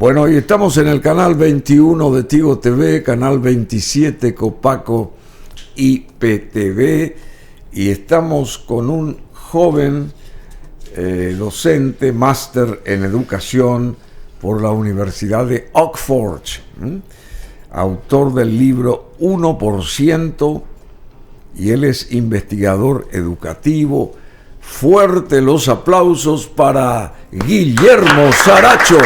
Bueno, hoy estamos en el canal 21 de Tigo TV, canal 27 Copaco IPTV, y estamos con un joven docente, máster en educación por la Universidad de Oxford, autor del libro 1%, y él es investigador educativo. Fuerte los aplausos para Guillermo Saracho.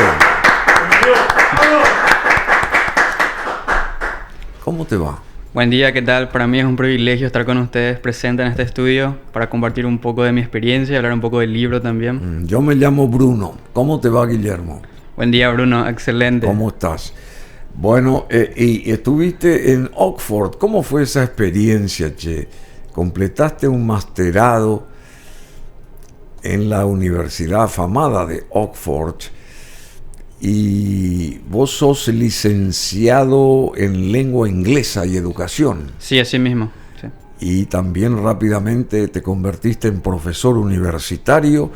¿Cómo te va? Buen día, ¿qué tal? Para mí es un privilegio estar con ustedes presente en este estudio para compartir un poco de mi experiencia y hablar un poco del libro también. Yo me llamo Bruno. ¿Cómo te va, Guillermo? Buen día, Bruno. Excelente. ¿Cómo estás? Bueno, y estuviste en Oxford. ¿Cómo fue esa experiencia, che? Completaste un masterado en la universidad afamada de Oxford y vos sos licenciado en lengua inglesa y educación. Sí, así mismo. Sí. Y también rápidamente te convertiste en profesor universitario,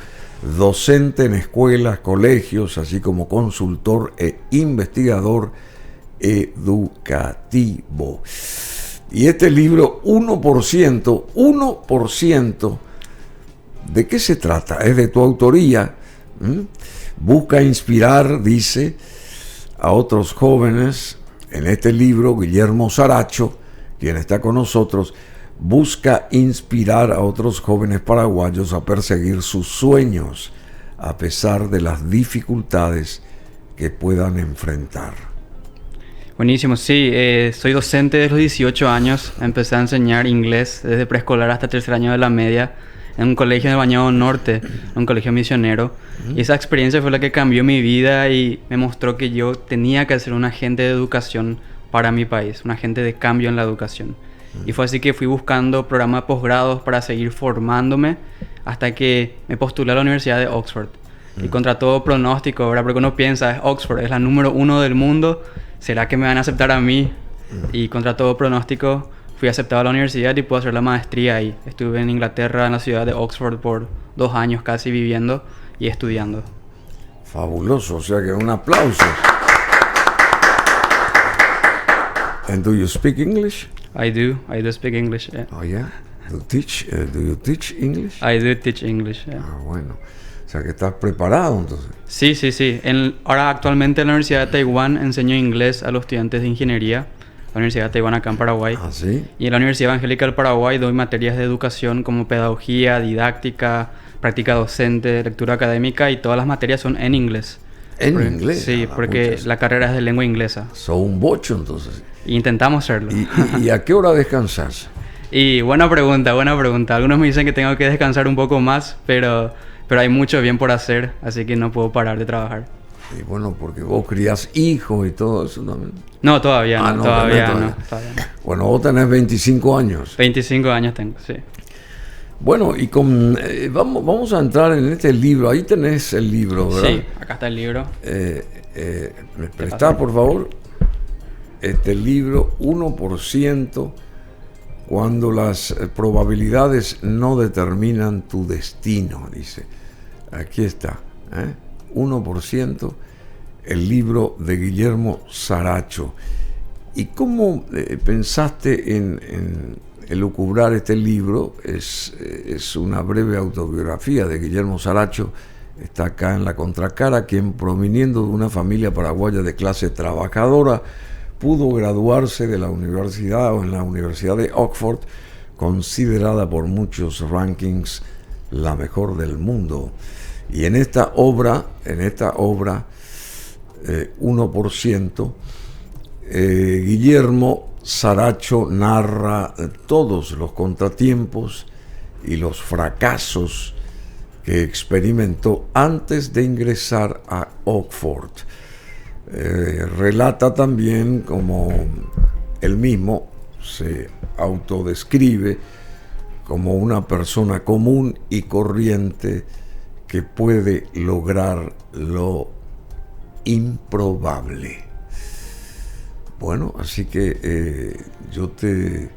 docente en escuelas, colegios, así como consultor e investigador educativo. Y este libro, 1%, ¿de qué se trata? Es de tu autoría. Busca inspirar, dice, a otros jóvenes. En este libro, Guillermo Saracho, quien está con nosotros, busca inspirar a otros jóvenes paraguayos a perseguir sus sueños, a pesar de las dificultades que puedan enfrentar. Buenísimo, sí. Soy docente desde los 18 años. Empecé a enseñar inglés desde preescolar hasta tercer año de la media, en un colegio en el Bañado Norte, un colegio misionero. Y esa experiencia fue la que cambió mi vida y me mostró que yo tenía que ser un agente de educación para mi país, un agente de cambio en la educación. Y fue así que fui buscando programas de posgrados para seguir formándome hasta que me postulé a la Universidad de Oxford. Y contra todo pronóstico, ¿verdad? Porque uno piensa, es Oxford, es la número 1 del mundo, ¿será que me van a aceptar a mí? Y contra todo pronóstico, fui aceptado a la universidad y pude hacer la maestría ahí. Estuve en Inglaterra, en la ciudad de Oxford, por 2 años casi viviendo y estudiando. Fabuloso, o sea que un aplauso. And do you speak English? I do speak English. Yeah. Oh yeah. Do you teach English? I do teach English. Yeah. Ah, bueno. O sea que estás preparado entonces. Sí. Ahora actualmente en la Universidad de Taiwán enseño inglés a los estudiantes de ingeniería. La Universidad de Taiwán acá en Paraguay. Ah, ¿sí? Y en la Universidad Evangélica del Paraguay doy materias de educación como pedagogía, didáctica, práctica docente, lectura académica, y todas las materias son en inglés. Inglés? Sí, porque la carrera es de lengua inglesa. Son un bocho entonces. Intentamos serlo. ¿Y a qué hora descansas? Y buena pregunta. Algunos me dicen que tengo que descansar un poco más, pero hay mucho bien por hacer, así que no puedo parar de trabajar. Y bueno, porque vos criás hijos y todo eso también. No, todavía no. Bueno, vos tenés 25 años. 25 años tengo, sí. Bueno, y vamos a entrar en este libro. Ahí tenés el libro, ¿verdad? Sí, acá está el libro. ¿Me prestás, por favor? Este libro, 1%, cuando las probabilidades no determinan tu destino, dice. Aquí está, 1%, el libro de Guillermo Saracho. ¿Y cómo pensaste en elucubrar este libro? Es una breve autobiografía de Guillermo Saracho. Está acá en la contracara, quien, proviniendo de una familia paraguaya de clase trabajadora, pudo graduarse de la universidad o en la Universidad de Oxford, considerada por muchos rankings la mejor del mundo. Y en esta obra, 1%, Guillermo Saracho narra todos los contratiempos y los fracasos que experimentó antes de ingresar a Oxford. Relata también cómo él mismo se autodescribe como una persona común y corriente que puede lograr lo improbable. Bueno, así que yo te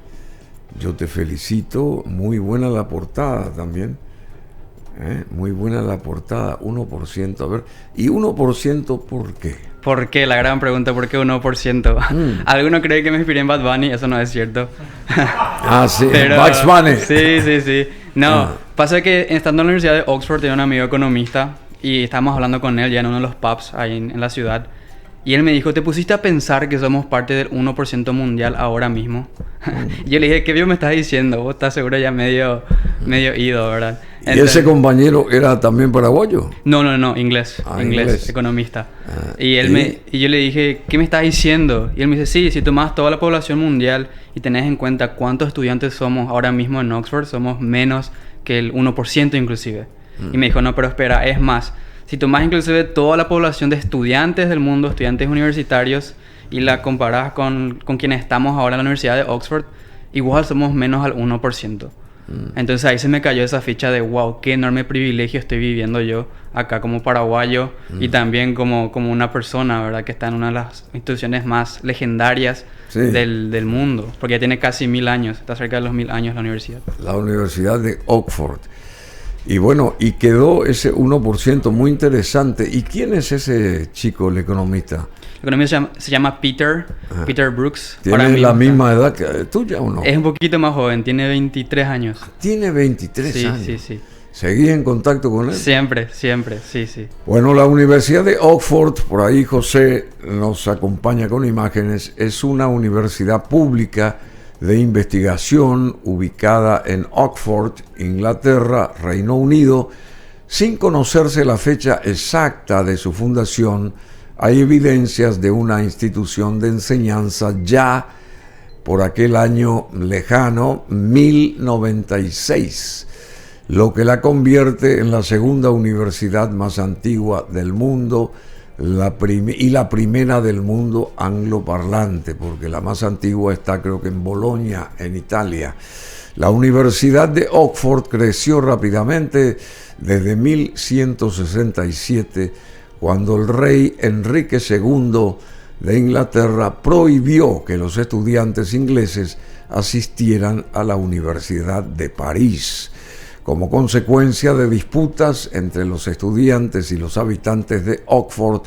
felicito. Muy buena la portada también. Muy buena la portada, 1%. A ver, ¿y 1% por qué? ¿Por qué? La gran pregunta, ¿por qué 1%? Algunos creen que me inspiré en Bad Bunny, eso no es cierto. Sí, Bugs Bunny. Sí. No, pasa que estando en la Universidad de Oxford tenía un amigo economista y estábamos hablando con él ya en uno de los pubs ahí en la ciudad. Y él me dijo, ¿te pusiste a pensar que somos parte del 1% mundial ahora mismo? Y yo le dije, ¿qué bien me estás diciendo? Vos estás seguro ya medio ido, ¿verdad? ¿Y ese compañero era también paraguayo? No, inglés, economista. Y yo le dije, ¿qué me estás diciendo? Y él me dice, sí, si tomás toda la población mundial y tenés en cuenta cuántos estudiantes somos ahora mismo en Oxford, somos menos que el 1% inclusive. Y me dijo, no, pero espera, es más. Si tomás inclusive toda la población de estudiantes del mundo, estudiantes universitarios, y la comparás con quienes estamos ahora en la Universidad de Oxford, igual somos menos al 1%. Entonces ahí se me cayó esa ficha de wow, qué enorme privilegio estoy viviendo yo acá como paraguayo y también como una persona, ¿verdad? Que está en una de las instituciones más legendarias del mundo, porque ya tiene casi 1000 años, está cerca de los 1000 años la universidad. La Universidad de Oxford. Y bueno, y quedó ese 1% muy interesante. ¿Y quién es ese chico, el economista? El economista se llama Peter Brooks. ¿Tiene la misma edad que tuya o no? Es un poquito más joven, tiene 23 años. ¿Tiene 23 años? Sí. ¿Seguís en contacto con él? Siempre, sí. Bueno, la Universidad de Oxford, por ahí José nos acompaña con imágenes, es una universidad pública de investigación ubicada en Oxford, Inglaterra, Reino Unido. Sin conocerse la fecha exacta de su fundación, hay evidencias de una institución de enseñanza ya por aquel año lejano, 1096, lo que la convierte en la segunda universidad más antigua del mundo y la primera del mundo angloparlante, porque la más antigua está creo que en Bolonia, en Italia. La Universidad de Oxford creció rápidamente desde 1167, cuando el rey Enrique II de Inglaterra prohibió que los estudiantes ingleses asistieran a la Universidad de París. Como consecuencia de disputas entre los estudiantes y los habitantes de Oxford,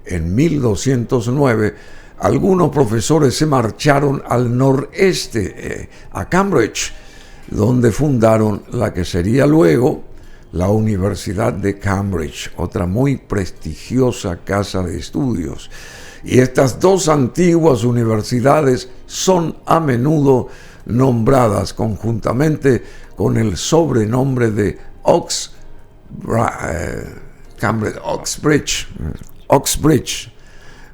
en 1209, algunos profesores se marcharon al noreste, a Cambridge, donde fundaron la que sería luego la Universidad de Cambridge, otra muy prestigiosa casa de estudios. Y estas dos antiguas universidades son a menudo nombradas conjuntamente con el sobrenombre de Oxbridge.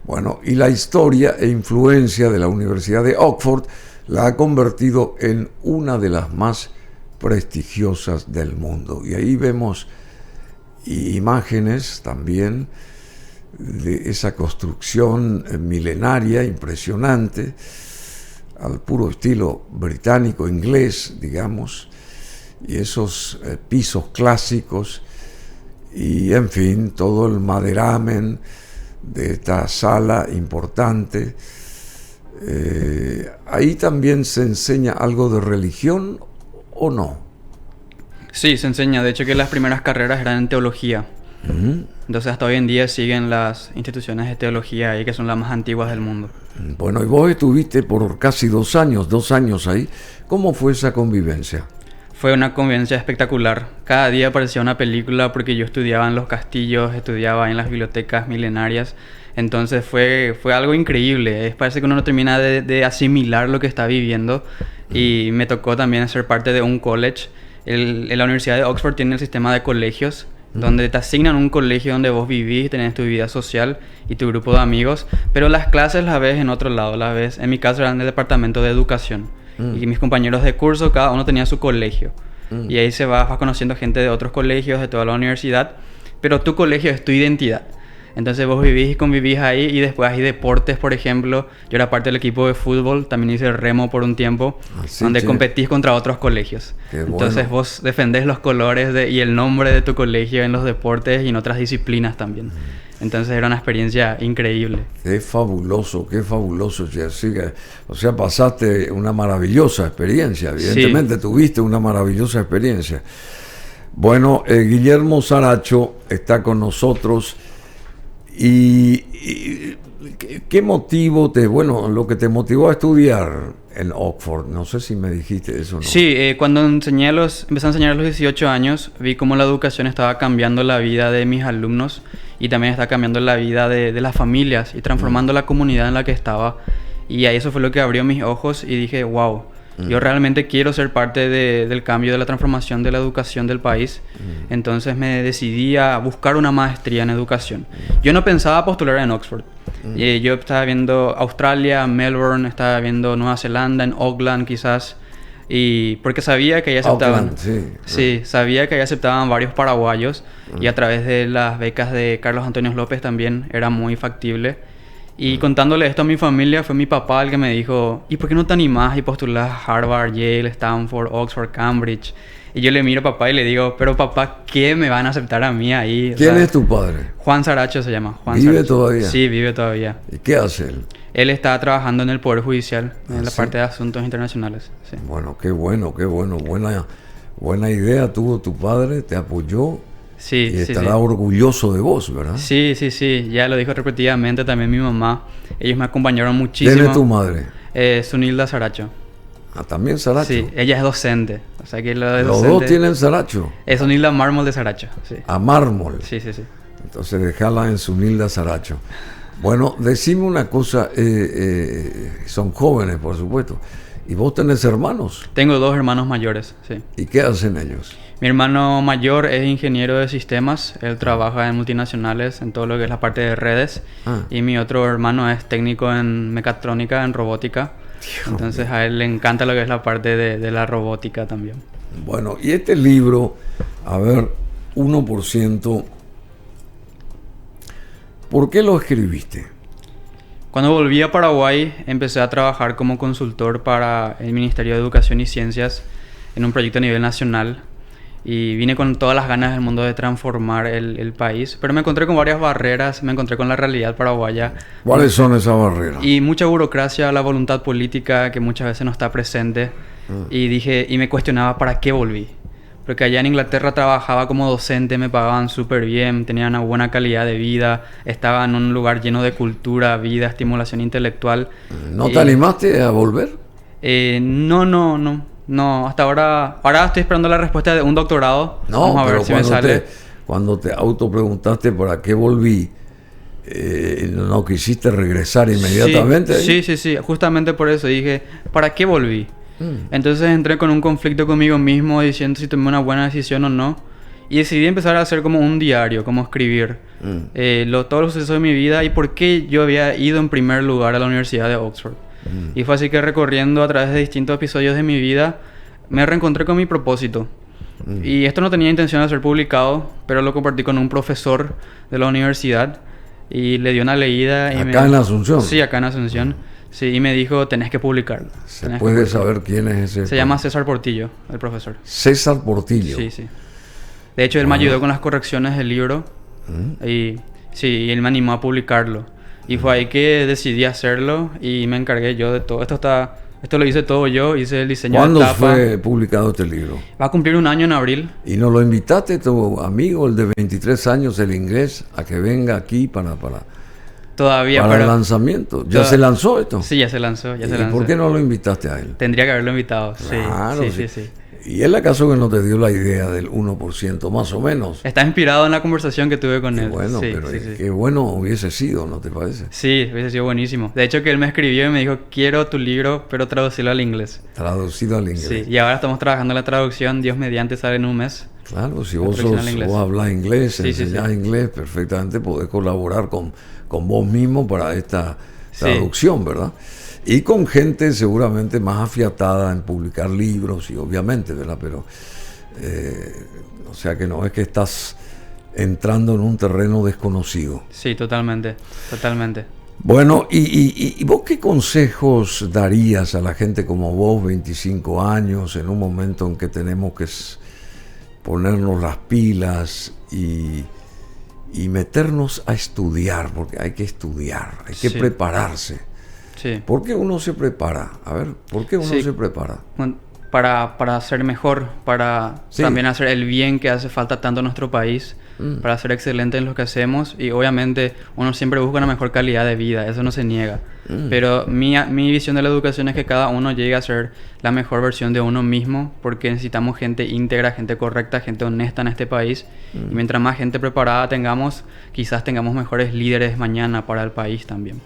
Bueno, y la historia e influencia de la Universidad de Oxford la ha convertido en una de las más prestigiosas del mundo. Y ahí vemos imágenes también de esa construcción milenaria, impresionante, al puro estilo británico, inglés, digamos, y esos pisos clásicos, y en fin, todo el maderamen de esta sala importante. Ahí también se enseña algo de religión, ¿o no? Sí, se enseña. De hecho, que las primeras carreras eran en teología. Entonces, hasta hoy en día siguen las instituciones de teología ahí, que son las más antiguas del mundo. Bueno, y vos estuviste por casi 2 años ahí. ¿Cómo fue esa convivencia? Fue una convivencia espectacular. Cada día parecía una película porque yo estudiaba en los castillos, estudiaba en las bibliotecas milenarias. Entonces fue algo increíble. Parece que uno no termina de asimilar lo que está viviendo. Y me tocó también ser parte de un college. La Universidad de Oxford tiene el sistema de colegios, donde te asignan un colegio donde vos vivís, tenés tu vida social y tu grupo de amigos, pero las clases las ves en otro lado, las ves, en mi caso era en el departamento de educación, y mis compañeros de curso, cada uno tenía su colegio, y ahí vas conociendo gente de otros colegios, de toda la universidad, pero tu colegio es tu identidad. Entonces vos vivís y convivís ahí, y después hay deportes, por ejemplo. Yo era parte del equipo de fútbol, también hice remo por un tiempo, donde competís contra otros colegios. Entonces vos defendés los colores y el nombre de tu colegio en los deportes y en otras disciplinas también. Entonces era una experiencia increíble. Qué fabuloso, Jessica. O sea, pasaste una maravillosa experiencia, evidentemente tuviste una maravillosa experiencia. Bueno, Guillermo Saracho está con nosotros. ¿Y qué motivo lo que te motivó a estudiar en Oxford? No sé si me dijiste eso o no. Sí, cuando empecé a enseñar a los 18 años, vi cómo la educación estaba cambiando la vida de mis alumnos y también está cambiando la vida de las familias y transformando la comunidad en la que estaba. Y ahí eso fue lo que abrió mis ojos y dije, wow, yo realmente quiero ser parte del cambio, de la transformación de la educación del país. Entonces me decidí a buscar una maestría en educación. Yo no pensaba postular en Oxford. Yo estaba viendo Australia, Melbourne, estaba viendo Nueva Zelanda, en Auckland quizás. Y porque sabía que ahí aceptaban. Auckland, sí, sabía que ahí aceptaban varios paraguayos. Y a través de las becas de Carlos Antonio López también era muy factible. Y contándole esto a mi familia, fue mi papá el que me dijo, ¿y por qué no te animás y postulás a Harvard, Yale, Stanford, Oxford, Cambridge? Y yo le miro a papá y le digo, pero papá, ¿qué me van a aceptar a mí ahí? ¿Quién es tu padre? Juan Saracho se llama. ¿Vive todavía? Sí, vive todavía. ¿Y qué hace él? Él está trabajando en el Poder Judicial, en la parte de asuntos internacionales. Sí. Bueno, qué bueno. Buena idea tuvo tu padre, te apoyó. Sí, y estará orgulloso de vos, ¿verdad? Sí. Ya lo dijo repetidamente también mi mamá. Ellos me acompañaron muchísimo. ¿Quién es tu madre? Sunilda Saracho. Ah, también Saracho. Sí, ella es docente. O sea que los dos tienen Saracho. Es Sunilda Mármol de Saracho. Sí. A Mármol. Sí. Entonces dejala en Sunilda Saracho. Bueno, decime una cosa. Son jóvenes, por supuesto. ¿Y vos tenés hermanos? Tengo 2 hermanos mayores, sí. ¿Y qué hacen ellos? Mi hermano mayor es ingeniero de sistemas. Él trabaja en multinacionales, en todo lo que es la parte de redes. Y mi otro hermano es técnico en mecatrónica, en robótica. Entonces a él le encanta lo que es la parte de la robótica también. Bueno, y este libro, a ver, 1%, ¿por qué lo escribiste? Cuando volví a Paraguay, empecé a trabajar como consultor para el Ministerio de Educación y Ciencias en un proyecto a nivel nacional. Y vine con todas las ganas del mundo de transformar el país. Pero me encontré con varias barreras, me encontré con la realidad paraguaya. ¿Cuáles son esas barreras? Y mucha burocracia, la voluntad política que muchas veces no está presente. Y me cuestionaba para qué volví. Porque allá en Inglaterra trabajaba como docente, me pagaban súper bien, tenía una buena calidad de vida, estaba en un lugar lleno de cultura, vida, estimulación intelectual. ¿No te animaste a volver? No, hasta ahora estoy esperando la respuesta de un doctorado. No, vamos a ver si me sale. Cuando te autopreguntaste para qué volví, ¿no quisiste regresar inmediatamente? Sí, justamente por eso dije, ¿para qué volví? Entonces entré con un conflicto conmigo mismo diciendo si tomé una buena decisión o no. Y decidí empezar a hacer como un diario, como escribir todos los sucesos de mi vida y por qué yo había ido en primer lugar a la Universidad de Oxford. Y fue así que recorriendo a través de distintos episodios de mi vida me reencontré con mi propósito. Y esto no tenía intención de ser publicado, pero lo compartí con un profesor de la universidad y le dio una leída. ¿Acá en Asunción? Sí, acá en Asunción. Sí, y me dijo, tenés que publicarlo. ¿Se puede saber quién es ese? Se llama César Portillo, el profesor. César Portillo. Sí. De hecho, él me ayudó con las correcciones del libro. Y él me animó a publicarlo. Y fue ahí que decidí hacerlo y me encargué yo de todo. Esto lo hice todo yo, hice el diseño de tapa. ¿Cuándo fue publicado este libro? Va a cumplir 1 año en abril. ¿Y no lo invitaste tu amigo, el de 23 años, el inglés, a que venga aquí para Todavía, el lanzamiento? ¿Ya se lanzó esto? Sí, ya se lanzó. ¿Y por qué no lo invitaste a él? Tendría que haberlo invitado, Claro, sí. ¿Y él acaso que no te dio la idea del 1%, más o menos? Está inspirado en la conversación que tuve con él. Bueno, qué bueno hubiese sido, ¿no te parece? Sí, hubiese sido buenísimo. De hecho, que él me escribió y me dijo, quiero tu libro, pero traducirlo al inglés. Traducido al inglés. Sí, y ahora estamos trabajando en la traducción. Dios mediante sale en un mes. Claro, si vos hablas inglés, enseñás inglés, perfectamente podés colaborar con vos mismo para esta traducción, ¿verdad? Y con gente seguramente más afiatada en publicar libros, y obviamente, ¿verdad? Pero, o sea que no es que estás entrando en un terreno desconocido. Sí, totalmente. Bueno, ¿y vos qué consejos darías a la gente como vos, 25 años, en un momento en que tenemos que ponernos las pilas y meternos a estudiar? Porque hay que estudiar, hay que prepararse. Sí. ¿Por qué uno se prepara? A ver, ¿por qué uno se prepara? Bueno, para ser mejor, para también hacer el bien que hace falta tanto en nuestro país, para ser excelente en lo que hacemos. Y obviamente uno siempre busca una mejor calidad de vida, eso no se niega. Pero mi visión de la educación es que cada uno llegue a ser la mejor versión de uno mismo, porque necesitamos gente íntegra, gente correcta, gente honesta en este país. Y mientras más gente preparada tengamos, quizás tengamos mejores líderes mañana para el país también.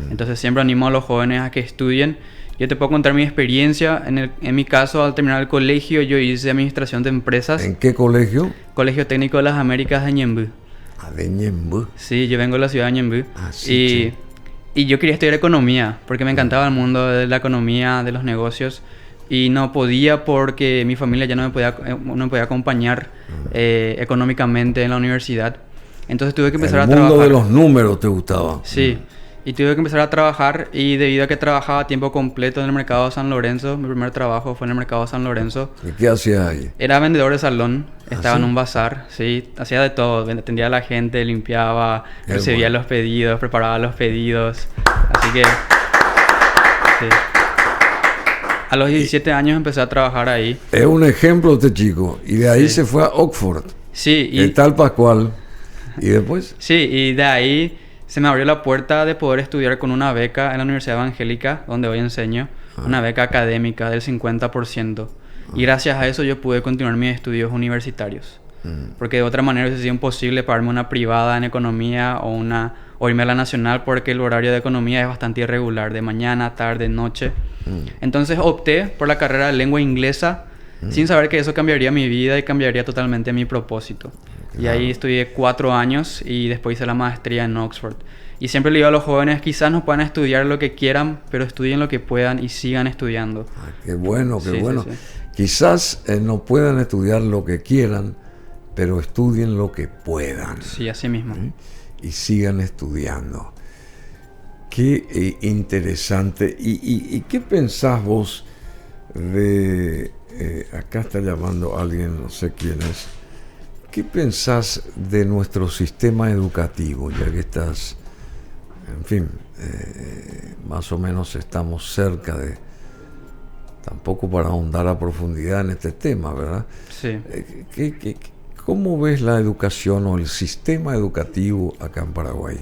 Entonces siempre animo a los jóvenes a que estudien. Yo te puedo contar mi experiencia. En mi caso, al terminar el colegio, yo hice administración de empresas. ¿En qué colegio? Colegio Técnico de las Américas de Ñemby. Ah, de Ñemby. Sí, yo vengo de la ciudad de Ñemby. Ah, sí, y yo quería estudiar economía, porque me encantaba el mundo de la economía, de los negocios. Y no podía porque mi familia ya no me podía acompañar económicamente en la universidad. Entonces tuve que empezar a trabajar. El mundo de los números te gustaba. Sí. Y tuve que empezar a trabajar, y debido a que trabajaba a tiempo completo en el mercado de San Lorenzo, mi primer trabajo fue en el mercado de San Lorenzo. ¿Y qué hacías ahí? Era vendedor de salón, estaba ¿sí? en un bazar, sí, hacía de todo, atendía a la gente, limpiaba, recibía los pedidos, preparaba los pedidos, así que sí. A los 17 años empecé a trabajar ahí. Es un ejemplo este chico, y de ahí se fue a Oxford. Sí. ¿Qué tal Pascual? ¿Y después? Sí, y de ahí se me abrió la puerta de poder estudiar con una beca en la Universidad Evangélica, donde hoy enseño, una beca académica del 50%. Y gracias a eso yo pude continuar mis estudios universitarios. Porque de otra manera hubiese sido imposible pagarme una privada en economía o irme a la nacional, porque el horario de economía es bastante irregular, de mañana, tarde, noche. Entonces opté por la carrera de lengua inglesa, sin saber que eso cambiaría mi vida y cambiaría totalmente mi propósito. Claro. Y ahí estudié 4 años y después hice la maestría en Oxford. Y siempre le digo a los jóvenes, quizás no puedan estudiar lo que quieran, pero estudien lo que puedan y sigan estudiando. Qué bueno, qué bueno. Sí. Quizás no puedan estudiar lo que quieran, pero estudien lo que puedan. Sí, así mismo. Y sigan estudiando. Qué interesante. ¿Y qué pensás vos de... acá está llamando alguien, no sé quién es. ¿Qué pensás de nuestro sistema educativo? Ya que estás, en fin, más o menos estamos cerca de, tampoco para ahondar a profundidad en este tema, ¿verdad? Sí. ¿Cómo ves la educación o el sistema educativo acá en Paraguay?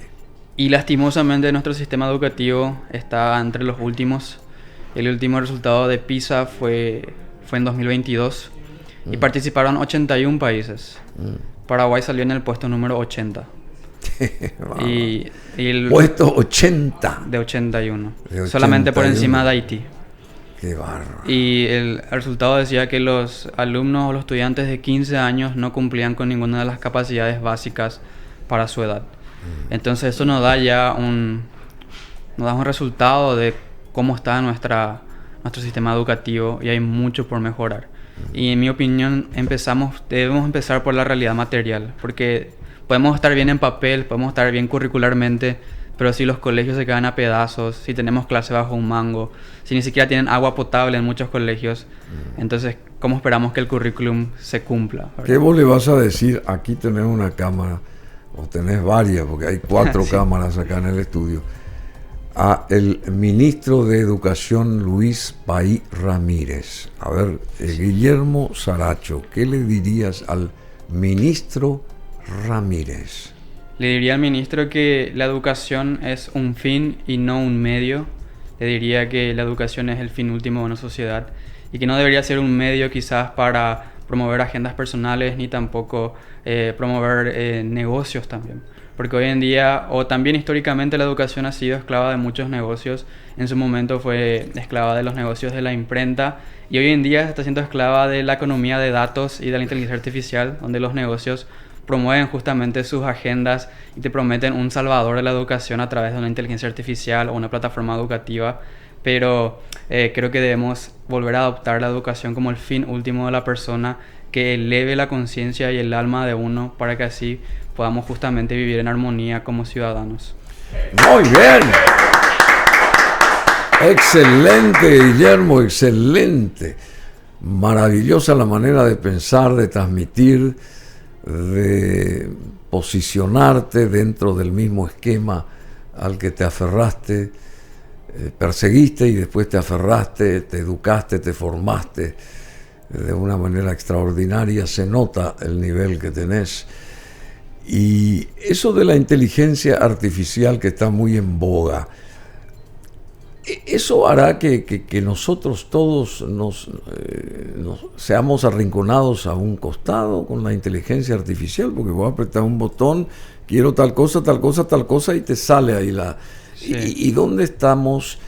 Y lastimosamente nuestro sistema educativo está entre los últimos. El último resultado de PISA fue en 2022 y participaron 81 países. Paraguay salió en el puesto número 80. y el puesto 80 de 81, solamente por encima de Haití. Qué bárbaro. Y el resultado decía que los alumnos o los estudiantes de 15 años no cumplían con ninguna de las capacidades básicas para su edad. Entonces eso nos da ya un resultado de cómo está nuestro sistema educativo, y hay mucho por mejorar. Y en mi opinión debemos empezar por la realidad material, porque podemos estar bien en papel, podemos estar bien curricularmente, pero si los colegios se quedan a pedazos, si tenemos clase bajo un mango, si ni siquiera tienen agua potable en muchos colegios, entonces ¿cómo esperamos que el currículum se cumpla? ¿Verdad? ¿Qué vos le vas a decir? Aquí tenés una cámara, o tenés varias, porque hay 4 sí. cámaras acá en el estudio, a el ministro de Educación Luis Paí Ramírez. A ver, Guillermo Saracho, ¿qué le dirías al ministro Ramírez? Le diría al ministro que la educación es un fin y no un medio. Le diría que la educación es el fin último de una sociedad y que no debería ser un medio quizás para promover agendas personales ni tampoco promover negocios también. Porque hoy en día, o también históricamente, la educación ha sido esclava de muchos negocios. En su momento fue esclava de los negocios de la imprenta, y hoy en día está siendo esclava de la economía de datos y de la inteligencia artificial, donde los negocios promueven justamente sus agendas y te prometen un salvador de la educación a través de una inteligencia artificial o una plataforma educativa. Pero creo que debemos volver a adoptar la educación como el fin último de la persona, que eleve la conciencia y el alma de uno para que así podamos justamente vivir en armonía como ciudadanos. Muy bien. Excelente, Guillermo, excelente. Maravillosa la manera de pensar, de transmitir, de posicionarte dentro del mismo esquema al que te aferraste. perseguiste y después te aferraste, te educaste, te formaste de una manera extraordinaria. Se nota el nivel que tenés. Y eso de la inteligencia artificial que está muy en boga, eso hará que nosotros todos nos seamos arrinconados a un costado con la inteligencia artificial, porque voy a apretar un botón, quiero tal cosa, tal cosa, tal cosa, y te sale ahí la... Sí. ¿Y dónde estamos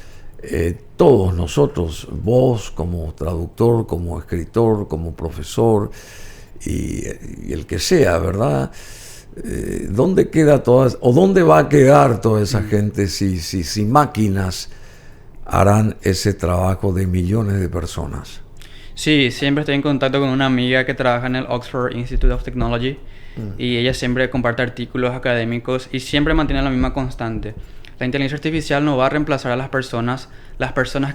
todos nosotros? Vos como traductor, como escritor, como profesor, y el que sea, ¿verdad? ¿Dónde queda todas, o dónde va a quedar toda esa gente si máquinas harán ese trabajo de millones de personas? Sí, siempre estoy en contacto con una amiga que trabaja en el Oxford Institute of Technology y ella siempre comparte artículos académicos y siempre mantiene la misma constante. La inteligencia artificial no va a reemplazar a las personas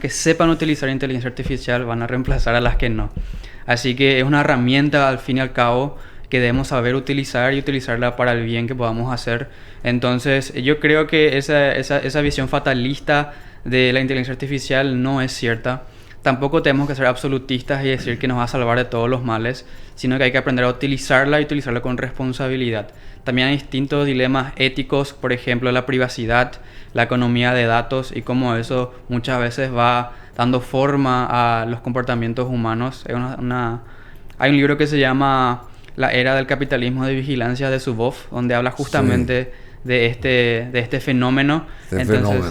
que sepan utilizar inteligencia artificial van a reemplazar a las que no. Así que es una herramienta al fin y al cabo que debemos saber utilizar y utilizarla para el bien que podamos hacer. Entonces yo creo que esa visión fatalista de la inteligencia artificial no es cierta. Tampoco tenemos que ser absolutistas y decir que nos va a salvar de todos los males, sino que hay que aprender a utilizarla y utilizarla con responsabilidad. También hay distintos dilemas éticos, por ejemplo, la privacidad, la economía de datos y cómo eso muchas veces va dando forma a los comportamientos humanos. Hay un libro que se llama La era del capitalismo de vigilancia de Zuboff, donde habla justamente de este fenómeno.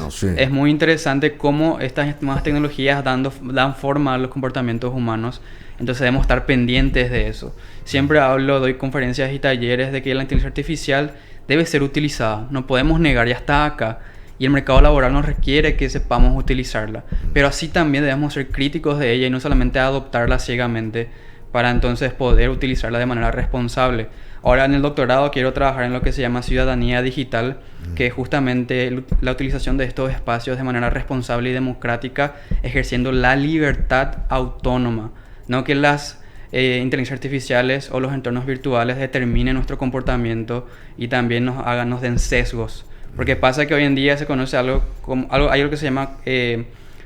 Sí. Es muy interesante cómo estas nuevas tecnologías dan forma a los comportamientos humanos. Entonces debemos estar pendientes de eso. Siempre doy conferencias y talleres de que la inteligencia artificial debe ser utilizada. No podemos negar, ya está acá. Y el mercado laboral nos requiere que sepamos utilizarla. Pero así también debemos ser críticos de ella y no solamente adoptarla ciegamente para entonces poder utilizarla de manera responsable. Ahora en el doctorado quiero trabajar en lo que se llama ciudadanía digital, que es justamente la utilización de estos espacios de manera responsable y democrática, ejerciendo la libertad autónoma. No que las inteligencias artificiales o los entornos virtuales determinen nuestro comportamiento y también nos den sesgos. Porque pasa que hoy en día se conoce hay algo que se llama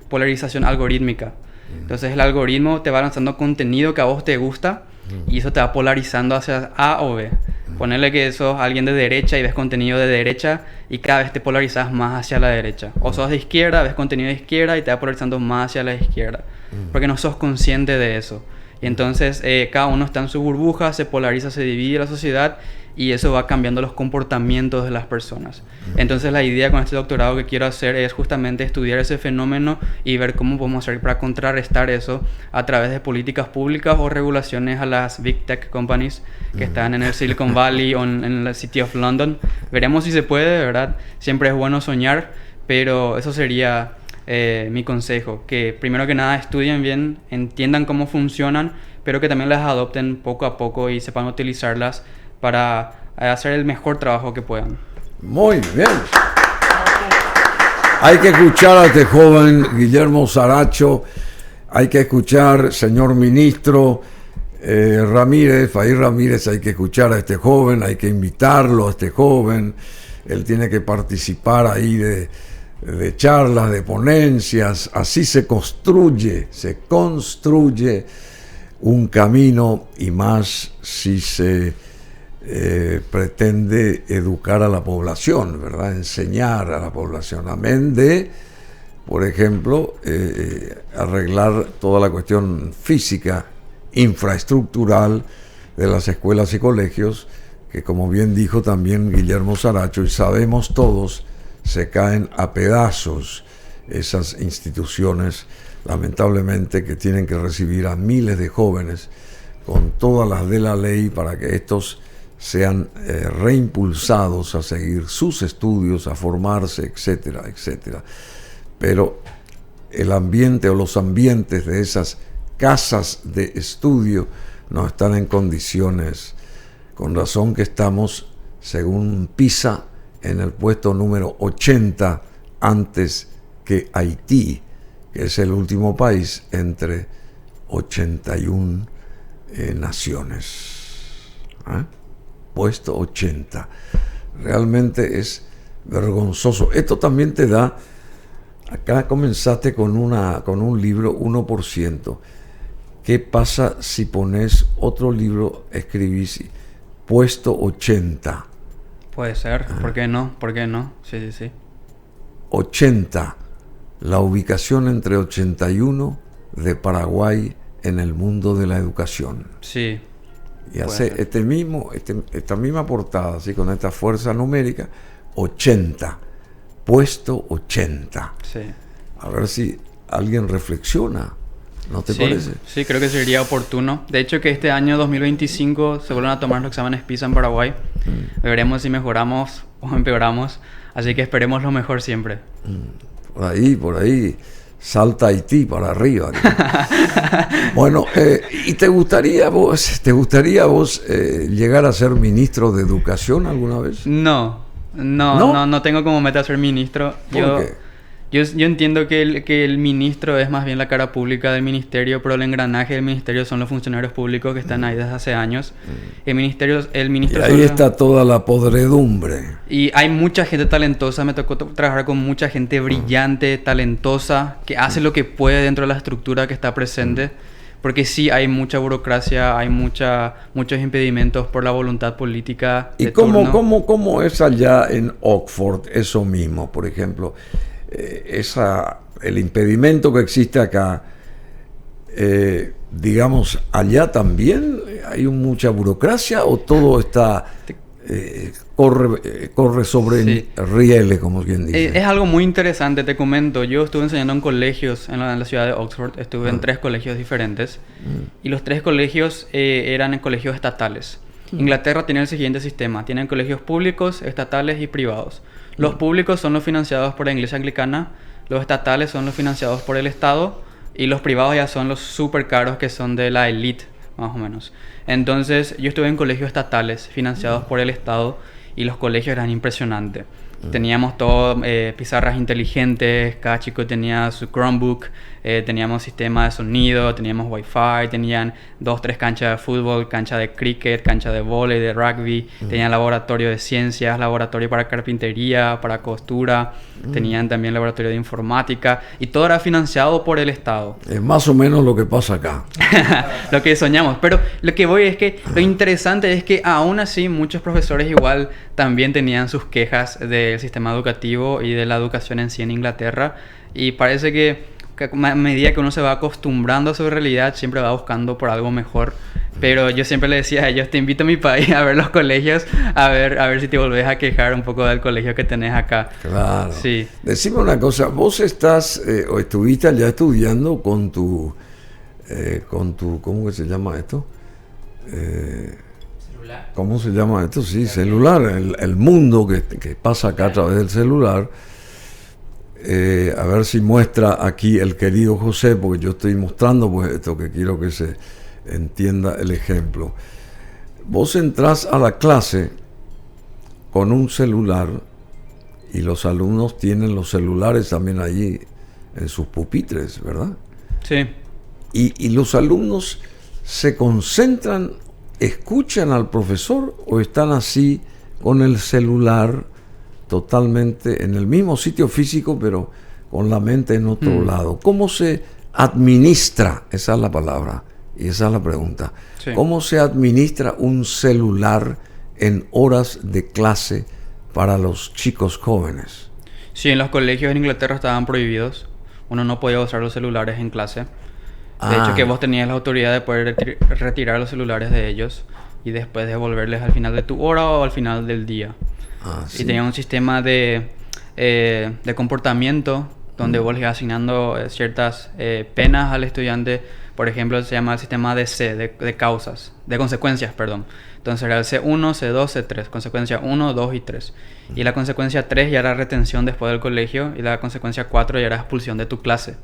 polarización algorítmica. Entonces el algoritmo te va lanzando contenido que a vos te gusta y eso te va polarizando hacia A o B. Ponerle que sos alguien de derecha y ves contenido de derecha y cada vez te polarizas más hacia la derecha. O sos de izquierda, ves contenido de izquierda y te va polarizando más hacia la izquierda. Porque no sos consciente de eso. Y entonces cada uno está en su burbuja, se polariza, se divide la sociedad y eso va cambiando los comportamientos de las personas. Entonces la idea con este doctorado que quiero hacer es justamente estudiar ese fenómeno y ver cómo podemos hacer para contrarrestar eso a través de políticas públicas o regulaciones a las big tech companies que están en el Silicon Valley o en la City of London. Veremos si se puede, de verdad. Siempre es bueno soñar, pero eso sería mi consejo, que primero que nada estudien bien, entiendan cómo funcionan, pero que también las adopten poco a poco y sepan utilizarlas para hacer el mejor trabajo que puedan. Muy bien. Hay que escuchar a este joven Guillermo Saracho, hay que escuchar, señor ministro Ramírez, Farid Ramírez, hay que escuchar a este joven, hay que invitarlo a este joven, él tiene que participar ahí de charlas, de ponencias, así se construye un camino y más si se pretende educar a la población, ¿verdad? Enseñar a la población, amén de, por ejemplo, arreglar toda la cuestión física, infraestructural de las escuelas y colegios, que como bien dijo también Guillermo Saracho, y sabemos todos, se caen a pedazos esas instituciones, lamentablemente, que tienen que recibir a miles de jóvenes con todas las de la ley para que estos sean reimpulsados a seguir sus estudios, a formarse, etcétera, etcétera. Pero el ambiente o los ambientes de esas casas de estudio no están en condiciones, con razón que estamos, según PISA, en el puesto número 80 antes que Haití, que es el último país entre 81 naciones. Puesto 80. Realmente es vergonzoso. Esto también te da Acá comenzaste con un libro 1%. ¿Qué pasa si pones otro libro, escribís puesto 80? Puede ser, ¿por qué no? ¿Por qué no? Sí, sí, sí. 80, la ubicación entre 81 de Paraguay en el mundo de la educación. Sí. Y hace esta misma portada, así con esta fuerza numérica, 80, puesto 80. Sí. A ver si alguien reflexiona, ¿no te parece? Sí, creo que sería oportuno. De hecho, que este año 2025 se vuelvan a tomar los exámenes PISA en Paraguay. Veremos si mejoramos o empeoramos. Así que esperemos lo mejor siempre. Por ahí, salta Haití para arriba. Bueno, ¿y te gustaría vos llegar a ser ministro de Educación alguna vez? No tengo como meta ser ministro. ¿Por qué? Yo entiendo que el ministro es más bien la cara pública del ministerio, pero el engranaje del ministerio son los funcionarios públicos que están ahí desde hace años. El ministro y ahí está toda la podredumbre. Y hay mucha gente talentosa, me tocó trabajar con mucha gente brillante, talentosa, que hace lo que puede dentro de la estructura que está presente. Porque sí hay mucha burocracia, hay muchos impedimentos por la voluntad política. ¿Y cómo es allá en Oxford eso mismo, por ejemplo? El impedimento que existe acá, digamos, allá también hay mucha burocracia o todo está corre sobre rieles, como quien dice. Es algo muy interesante, te comento. Yo estuve enseñando en colegios en la ciudad de Oxford, estuve en 3 colegios diferentes y los 3 colegios eran en colegios estatales. Inglaterra tiene el siguiente sistema: tienen colegios públicos, estatales y privados. Los públicos son los financiados por la Iglesia Anglicana, los estatales son los financiados por el Estado y los privados ya son los súper caros que son de la élite, más o menos. Entonces yo estuve en colegios estatales financiados por el Estado y los colegios eran impresionantes. Teníamos todo, pizarras inteligentes, cada chico tenía su Chromebook, teníamos sistema de sonido, teníamos Wi-Fi, tenían 2-3 canchas de fútbol, cancha de cricket, cancha de vóley, de rugby, tenían laboratorio de ciencias, laboratorio para carpintería, para costura, tenían también laboratorio de informática y todo era financiado por el Estado. Es más o menos lo que pasa acá. Lo que soñamos, pero lo que voy es que lo interesante es que aún así muchos profesores igual también tenían sus quejas del sistema educativo y de la educación en sí en Inglaterra, y parece que a medida que uno se va acostumbrando a su realidad siempre va buscando por algo mejor. Pero yo siempre le decía a ellos: te invito a mi país a ver los colegios, a ver si te volvés a quejar un poco del colegio que tenés acá. Claro. Sí. Decime una cosa, vos estás o estuviste allá estudiando con tu ¿cómo que se llama esto? ¿Celular? ¿Cómo se llama esto? Sí, celular, el mundo que pasa acá a través del celular. A ver si muestra aquí el querido José, porque yo estoy mostrando pues esto, que quiero que se entienda el ejemplo. Vos entrás a la clase con un celular y los alumnos tienen los celulares también allí en sus pupitres, ¿verdad? Sí. Y los alumnos se concentran, escuchan al profesor o están así con el celular totalmente en el mismo sitio físico, pero con la mente en otro lado. ¿Cómo se administra? Esa es la palabra y esa es la pregunta. Sí. ¿Cómo se administra un celular en horas de clase para los chicos jóvenes? Sí, en los colegios en Inglaterra estaban prohibidos. Uno no podía usar los celulares en clase. De hecho, que vos tenías la autoridad de poder retirar los celulares de ellos y después devolverles al final de tu hora o al final del día. ¿Sí? Y tenía un sistema de comportamiento donde vos le ibas asignando ciertas penas al estudiante. Por ejemplo, se llama el sistema de de consecuencias, perdón. Entonces era el C1, C2, C3, consecuencia 1, 2 y 3. Y la consecuencia 3 ya era retención después del colegio y la consecuencia 4 ya era expulsión de tu clase.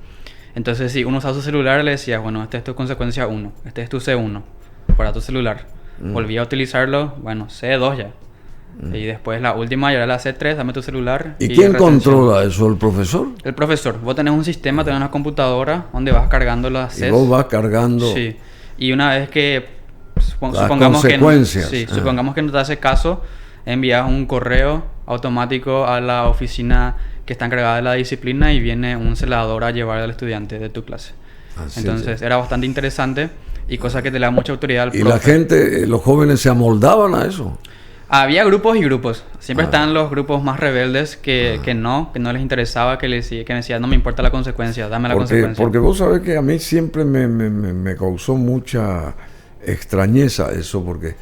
Entonces, si uno usaba su celular, le decías: bueno, esta es tu consecuencia 1, este es tu C1 para tu celular. Volví a utilizarlo, bueno, C2 ya. Y después la última ya era la C3, dame tu celular. ¿Y quién controla eso? ¿El profesor? El profesor. Vos tenés un sistema, tenés una computadora donde vas cargando las Cs. Y vos vas cargando. Sí. Y una vez que supongamos que no te hace caso, envías un correo automático a la oficina que está encargada de la disciplina y viene un celador a llevar al estudiante de tu clase. Entonces era bastante interesante y cosa que te da mucha autoridad al profe. ¿Y la gente, los jóvenes se amoldaban a eso? Había grupos y grupos. Siempre están los grupos más rebeldes que no les interesaba, que me decían, no me importa la consecuencia, dame la consecuencia. Porque vos sabés que a mí siempre me causó mucha extrañeza eso, porque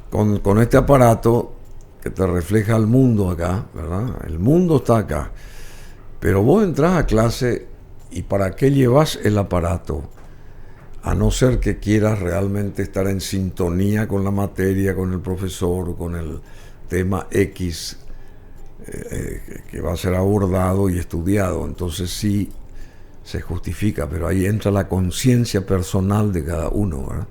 con este aparato que te refleja el mundo acá, ¿verdad? El mundo está acá. Pero vos entras a clase y ¿para qué llevas el aparato? A no ser que quieras realmente estar en sintonía con la materia, con el profesor o con el tema X que va a ser abordado y estudiado. Entonces sí se justifica, pero ahí entra la conciencia personal de cada uno, ¿verdad?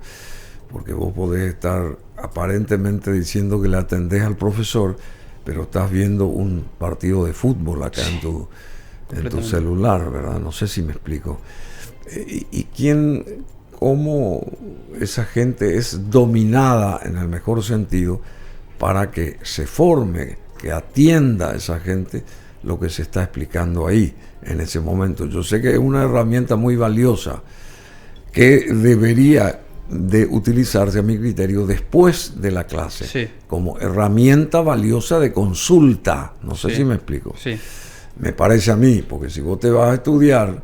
Porque vos podés estar aparentemente diciendo que le atendés al profesor, pero estás viendo un partido de fútbol acá en tu celular, ¿verdad? No sé si me explico. ¿Y cómo esa gente es dominada en el mejor sentido para que se forme, que atienda a esa gente lo que se está explicando ahí en ese momento? Yo sé que es una herramienta muy valiosa que debería de utilizarse a mi criterio después de la clase, como herramienta valiosa de consulta. No sé si me explico. Me parece a mí, porque si vos te vas a estudiar,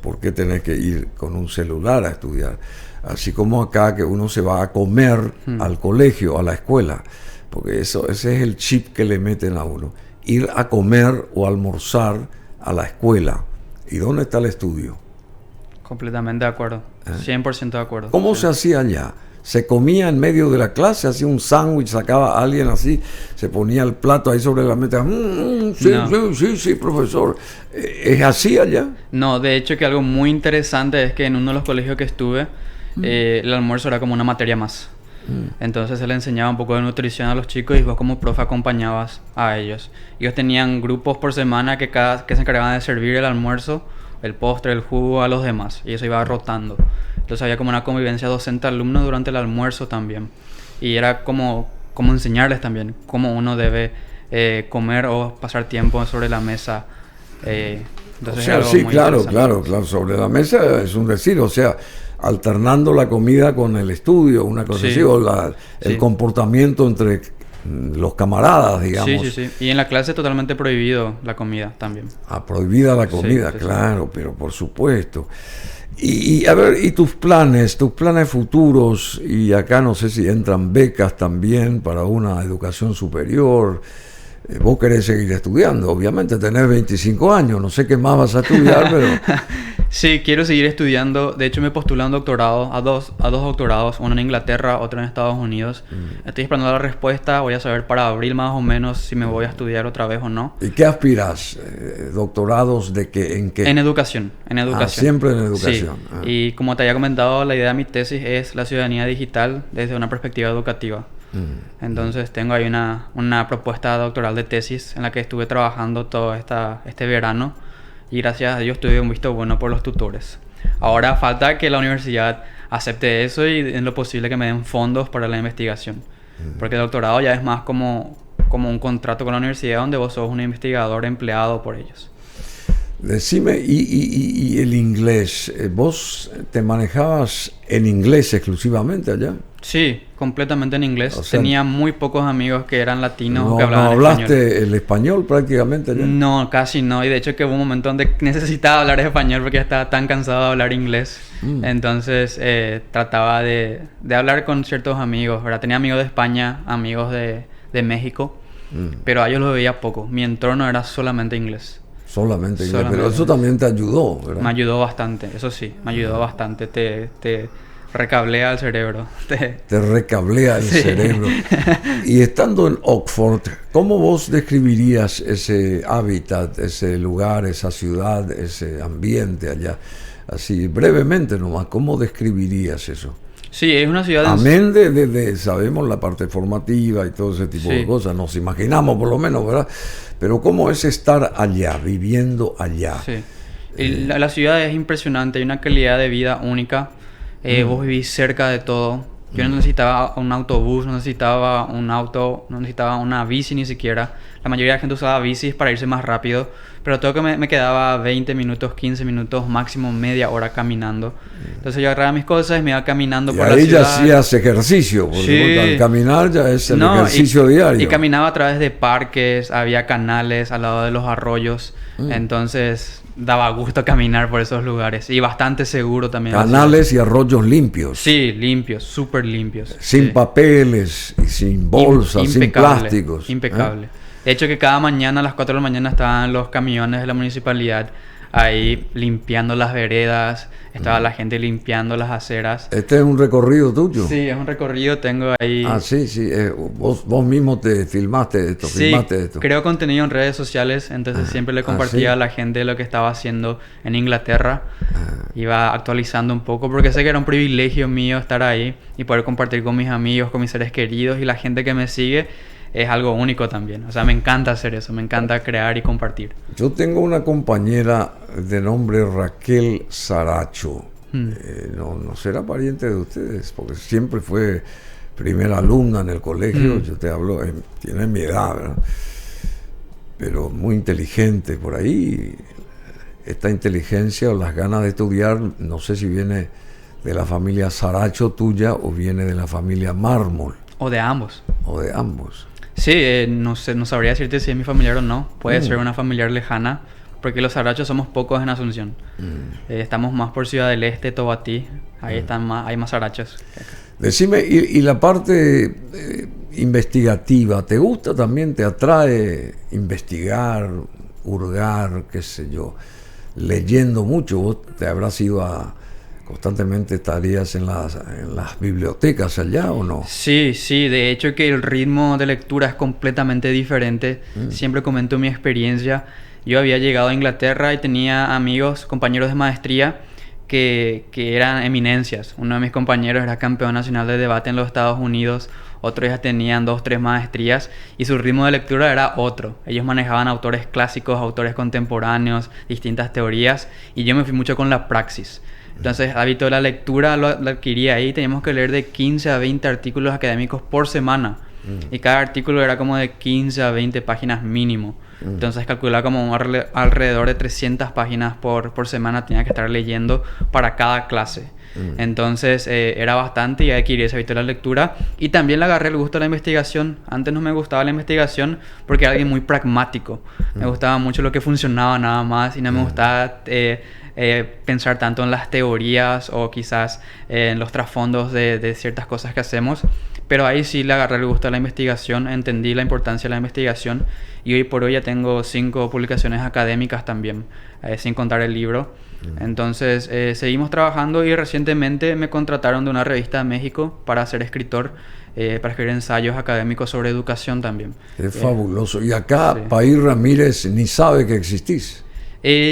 ¿por qué tenés que ir con un celular a estudiar? Así como acá que uno se va a comer al colegio, a la escuela, porque ese es el chip que le meten a uno. Ir a comer o almorzar a la escuela. ¿Y dónde está el estudio? Completamente de acuerdo. 100% de acuerdo. ¿Cómo se hacía allá? Se comía en medio de la clase, hacía un sándwich, sacaba a alguien así, se ponía el plato ahí sobre la mesa. Sí, profesor. ¿Es así allá? No, de hecho que algo muy interesante es que en uno de los colegios que estuve, el almuerzo era como una materia más. Entonces se le enseñaba un poco de nutrición a los chicos y vos como profe acompañabas a ellos. Ellos tenían grupos por semana que se encargaban de servir el almuerzo, el postre, el jugo a los demás. Y eso iba rotando. Entonces había como una convivencia docente-alumno durante el almuerzo también. Y era como enseñarles también cómo uno debe comer o pasar tiempo sobre la mesa. Entonces o sea, sí, claro, sobre la mesa es un decir, o sea, alternando la comida con el estudio, una cosa así, o el comportamiento entre los camaradas, digamos. Sí. Y en la clase totalmente prohibido la comida también. Prohibida la comida, claro, pero por supuesto. Y a ver, ¿y tus planes futuros? Y acá no sé si entran becas también para una educación superior. Vos querés seguir estudiando, obviamente tenés 25 años, no sé qué más vas a estudiar, pero... Sí, quiero seguir estudiando. De hecho, me postulé a un doctorado, a dos doctorados, uno en Inglaterra, otro en Estados Unidos. Estoy esperando la respuesta, voy a saber para abril más o menos si me voy a estudiar otra vez o no. ¿Y qué aspiras? ¿Doctorados de qué? ¿En qué? En educación. Siempre en educación. Sí. Y como te había comentado, la idea de mi tesis es la ciudadanía digital desde una perspectiva educativa. Entonces tengo ahí una propuesta doctoral de tesis en la que estuve trabajando todo este verano y gracias a Dios tuve un visto bueno por los tutores. Ahora falta que la universidad acepte eso y en lo posible que me den fondos para la investigación, porque el doctorado ya es más como un contrato con la universidad donde vos sos un investigador empleado por ellos. Decime, y el inglés, ¿vos te manejabas en inglés exclusivamente allá? Sí, completamente en inglés. O sea, tenía muy pocos amigos que eran latinos que hablaban español. ¿No hablaste el español prácticamente allá? No, casi no. Y de hecho que hubo un momento donde necesitaba hablar español porque ya estaba tan cansado de hablar inglés. Entonces trataba de hablar con ciertos amigos, ¿verdad? Tenía amigos de España, amigos de México, pero a ellos los veía poco. Mi entorno era solamente inglés. Solamente inglés, pero eso también te ayudó, ¿verdad? Me ayudó bastante, eso sí, me ayudó bastante. Te recablea el cerebro. Te recablea el cerebro. Y estando en Oxford, ¿cómo vos describirías ese hábitat, ese lugar, esa ciudad, ese ambiente allá? Así, brevemente nomás, ¿cómo describirías eso? Sí, es una ciudad... Amén de sabemos la parte formativa y todo ese tipo de cosas, nos imaginamos por lo menos, ¿verdad? Pero ¿cómo es estar allá, viviendo allá? Sí. La ciudad es impresionante, hay una calidad de vida única. Vos vivís cerca de todo. Yo no necesitaba un autobús, no necesitaba un auto, no necesitaba una bici ni siquiera. La mayoría de la gente usaba bicis para irse más rápido, pero todo que me quedaba 20 minutos, 15 minutos, máximo media hora caminando. Entonces yo agarraba mis cosas y me iba caminando por la ciudad. Y ahí ya hacías ejercicio, porque al caminar ya es el ejercicio diario. Y caminaba a través de parques, había canales al lado de los arroyos, entonces daba gusto caminar por esos lugares y bastante seguro también. Canales y arroyos limpios. Sí, limpios, súper limpios. Sin papeles y sin bolsas, sin plásticos. Impecable. De hecho que cada mañana a las 4 de la mañana estaban los camiones de la municipalidad ahí limpiando las veredas, estaba la gente limpiando las aceras. ¿Este es un recorrido tuyo? Sí, es un recorrido, tengo ahí... Ah, sí, sí, vos mismo te filmaste esto, sí, creo contenido en redes sociales, entonces siempre le compartía a la gente lo que estaba haciendo en Inglaterra. Iba actualizando un poco, porque sé que era un privilegio mío estar ahí y poder compartir con mis amigos, con mis seres queridos y la gente que me sigue. Es algo único también. O sea, me encanta hacer eso. Me encanta crear y compartir. Yo tengo una compañera de nombre Raquel Saracho. No será pariente de ustedes, porque siempre fue primera alumna en el colegio. Yo te hablo, tiene mi edad, ¿verdad? Pero muy inteligente por ahí. Esta inteligencia o las ganas de estudiar, no sé si viene de la familia Saracho tuya o viene de la familia Mármol. O de ambos. O de ambos. Sí, no sabría decirte si es mi familiar o no. Puede ser una familiar lejana, porque los Sarachos somos pocos en Asunción. Estamos más por Ciudad del Este, Tobatí. Ahí hay más Sarachos. Decime, y la parte investigativa, ¿te gusta también? ¿Te atrae investigar, hurgar, qué sé yo? Leyendo mucho, vos te habrás ido constantemente estarías en las bibliotecas allá, ¿o no? Sí, de hecho que el ritmo de lectura es completamente diferente. Siempre comento mi experiencia. Yo había llegado a Inglaterra y tenía amigos, compañeros de maestría que eran eminencias. Uno de mis compañeros era campeón nacional de debate en los Estados Unidos, otros ya tenían 2, 3 maestrías y su ritmo de lectura era otro. Ellos manejaban autores clásicos, autores contemporáneos, distintas teorías, y yo me fui mucho con la praxis. Entonces, el hábito de la lectura lo adquirí ahí. Teníamos que leer de 15 a 20 artículos académicos por semana. Y cada artículo era como de 15 a 20 páginas mínimo. Entonces, calculaba como alrededor de 300 páginas por semana tenía que estar leyendo para cada clase. Entonces, era bastante y adquirí ese hábito de la lectura. Y también le agarré el gusto a la investigación. Antes no me gustaba la investigación porque era alguien muy pragmático. Me gustaba mucho lo que funcionaba nada más y no me gustaba... pensar tanto en las teorías o quizás en los trasfondos de ciertas cosas que hacemos, pero ahí sí le agarré el gusto a la investigación, entendí la importancia de la investigación y hoy por hoy ya tengo 5 publicaciones académicas también, sin contar el libro. Entonces seguimos trabajando y recientemente me contrataron de una revista de México para ser escritor, para escribir ensayos académicos sobre educación también. Es fabuloso. Y acá País Ramírez ni sabe que existís.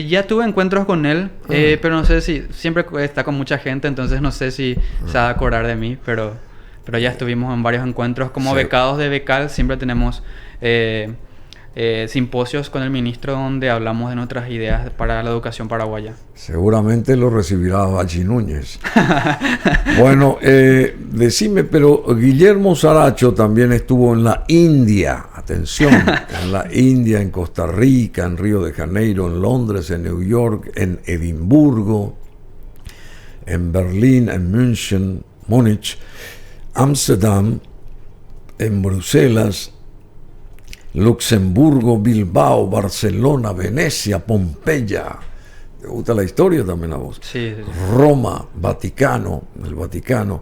Ya tuve encuentros con él, pero no sé si... Siempre está con mucha gente, entonces no sé si se va a acordar de mí, pero ya estuvimos en varios encuentros. Como becados de Becal, siempre tenemos simposios con el ministro donde hablamos de nuestras ideas para la educación paraguaya. Seguramente lo recibirá Bachi Núñez. Bueno, decime, pero Guillermo Saracho también estuvo en la India. Atención, en la India, en Costa Rica, en Río de Janeiro, en Londres, en New York, en Edimburgo, en Berlín, en Múnich, Ámsterdam, en Bruselas, Luxemburgo, Bilbao, Barcelona, Venecia, Pompeya. ¿Te gusta la historia también a vos? Sí. Roma, Vaticano, el Vaticano.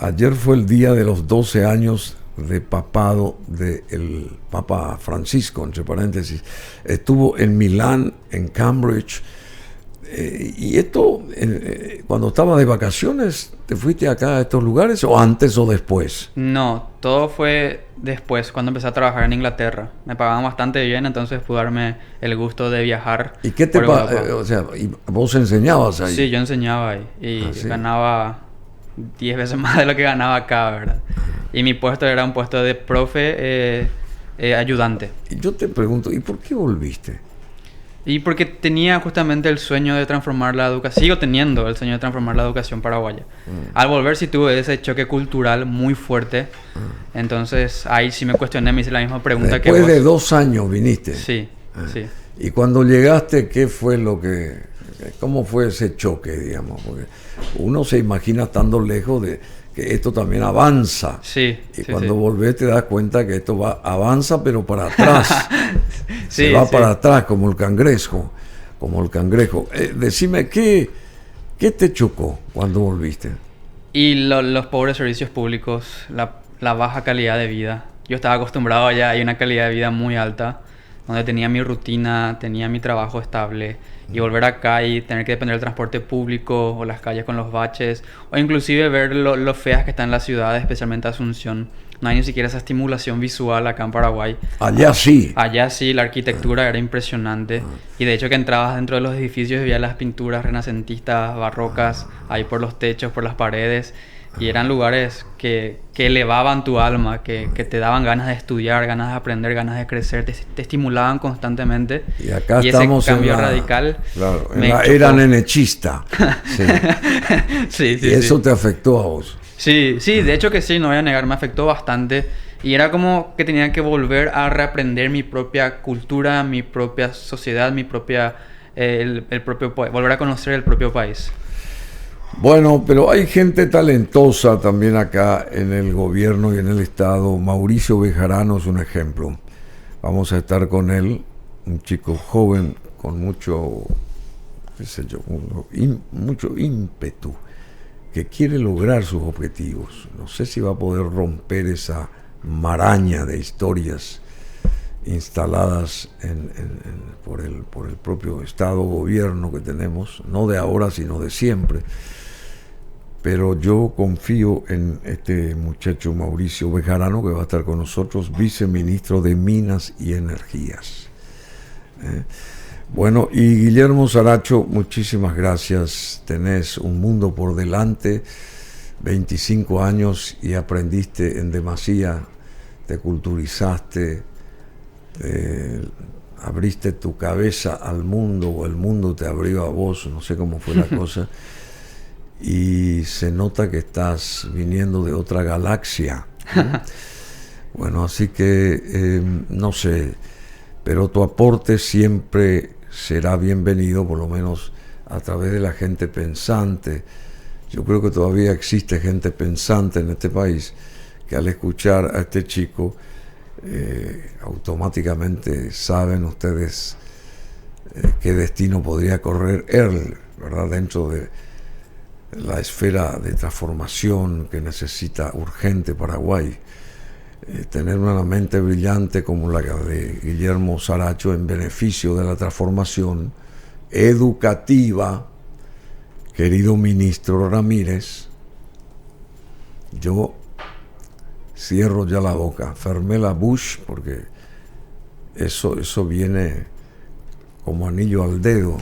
Ayer fue el día de los 12 años de papado del Papa Francisco, entre paréntesis. Estuvo en Milán, en Cambridge. Y esto, cuando estabas de vacaciones, ¿te fuiste acá a estos lugares o antes o después? No, todo fue después, cuando empecé a trabajar en Inglaterra. Me pagaban bastante bien, entonces pude darme el gusto de viajar. ¿Y qué te o sea, vos enseñabas ahí? Sí, yo enseñaba ahí y ganaba 10 veces más de lo que ganaba acá, ¿verdad? Y mi puesto era un puesto de profe ayudante. Y yo te pregunto, ¿y por qué volviste? Y porque tenía justamente el sueño de transformar la educación, sigo teniendo el sueño de transformar la educación paraguaya. Al volver sí tuve ese choque cultural muy fuerte, entonces ahí sí me cuestioné, me hice la misma pregunta que vos. Después de 2 años viniste. Sí, sí. Y cuando llegaste, ¿cómo fue ese choque, digamos? Porque uno se imagina estando lejos de que esto también avanza. Sí. Y cuando volvés te das cuenta que esto avanza, pero para atrás. Sí, se va para atrás, como el cangrejo. Decime, ¿qué te chocó cuando volviste? Y los pobres servicios públicos, la baja calidad de vida. Yo estaba acostumbrado allá a una calidad de vida muy alta, donde tenía mi rutina, tenía mi trabajo estable, y volver acá y tener que depender del transporte público o las calles con los baches, o inclusive ver lo feas que están las ciudades, especialmente Asunción. No hay ni siquiera esa estimulación visual acá en Paraguay. Allá sí. Allá sí, la arquitectura era impresionante. Y de hecho que entrabas dentro de los edificios y veías las pinturas renacentistas, barrocas, ahí por los techos, por las paredes. Y eran lugares que elevaban tu alma, que te daban ganas de estudiar, ganas de aprender, ganas de crecer, te estimulaban constantemente. Y acá y estamos ese cambio radical. Claro, en la era nenechista. Sí. Sí, y eso te afectó a vos. Sí, de hecho que sí, no voy a negar, me afectó bastante. Y era como que tenía que volver a reaprender mi propia cultura, mi propia sociedad, volver a conocer el propio país. Bueno, pero hay gente talentosa también acá en el gobierno y en el Estado. Mauricio Bejarano es un ejemplo. Vamos a estar con él, un chico joven con mucho, mucho ímpetu, que quiere lograr sus objetivos. No sé si va a poder romper esa maraña de historias instaladas por el propio Estado-gobierno que tenemos, no de ahora, sino de siempre. Pero yo confío en este muchacho Mauricio Bejarano, que va a estar con nosotros, viceministro de Minas y Energías. Bueno, y Guillermo Saracho, muchísimas gracias. Tenés un mundo por delante, 25 años y aprendiste en demasía, te culturizaste, abriste tu cabeza al mundo o el mundo te abrió a vos, no sé cómo fue la cosa. Y se nota que estás viniendo de otra galaxia. Bueno, así que no sé, pero tu aporte siempre será bienvenido, por lo menos a través de la gente pensante. Yo creo que todavía existe gente pensante en este país que al escuchar a este chico automáticamente saben ustedes qué destino podría correr él, ¿verdad? Dentro de la esfera de transformación que necesita urgente Paraguay. Tener una mente brillante como la de Guillermo Saracho en beneficio de la transformación educativa, querido ministro Ramírez, yo cierro ya la boca, fermé la Bush, porque eso viene como anillo al dedo,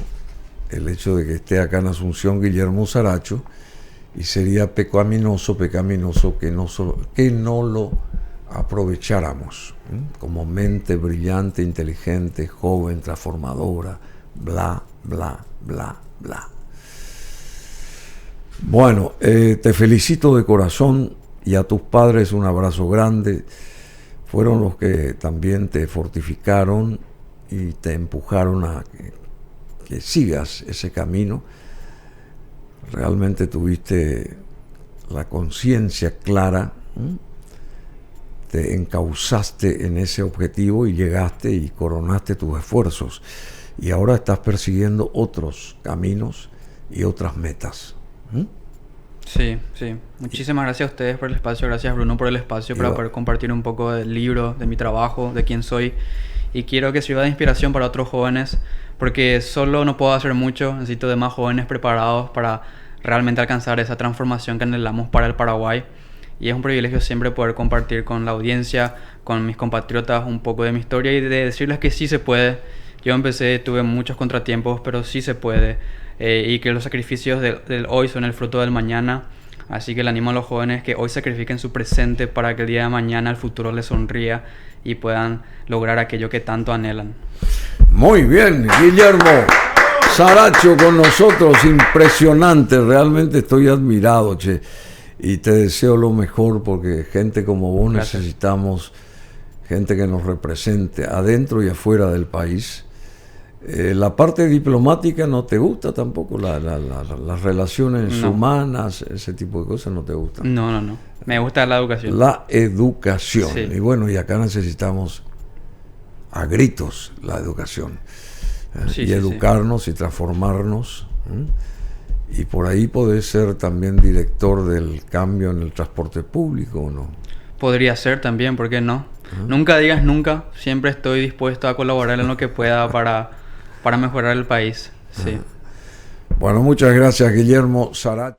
el hecho de que esté acá en Asunción Guillermo Saracho, y sería pecaminoso que no lo aprovecháramos como mente brillante, inteligente, joven, transformadora, bla, bla, bla, bla. Bueno, te felicito de corazón, y a tus padres un abrazo grande. Fueron los que también te fortificaron y te empujaron a que sigas ese camino. Realmente tuviste la conciencia clara, te encauzaste en ese objetivo y llegaste y coronaste tus esfuerzos. Y ahora estás persiguiendo otros caminos y otras metas. Sí. Muchísimas gracias a ustedes por el espacio. Gracias, Bruno, por el espacio para poder compartir un poco del libro, de mi trabajo, de quién soy. Y quiero que sirva de inspiración para otros jóvenes, porque solo no puedo hacer mucho. Necesito de más jóvenes preparados para realmente alcanzar esa transformación que anhelamos para el Paraguay. Y es un privilegio siempre poder compartir con la audiencia, con mis compatriotas, un poco de mi historia y de decirles que sí se puede. Yo empecé, tuve muchos contratiempos, pero sí se puede. Y que los sacrificios del hoy son el fruto del mañana. Así que le animo a los jóvenes que hoy sacrifiquen su presente para que el día de mañana el futuro les sonría y puedan lograr aquello que tanto anhelan. Muy bien, Guillermo Saracho con nosotros, impresionante, realmente estoy admirado, che, y te deseo lo mejor porque gente como vos necesitamos, gente que nos represente adentro y afuera del país. La parte diplomática no te gusta tampoco, las relaciones humanas, ese tipo de cosas no te gustan. No. Me gusta la educación. La educación. Sí. Y bueno, y acá necesitamos a gritos la educación. Y educarnos y transformarnos. Y por ahí podés ser también director del cambio en el transporte público, ¿o no? Podría ser también, ¿por qué no? Nunca digas nunca. Siempre estoy dispuesto a colaborar en lo que pueda para mejorar el país. Sí. Bueno, muchas gracias, Guillermo Saracho.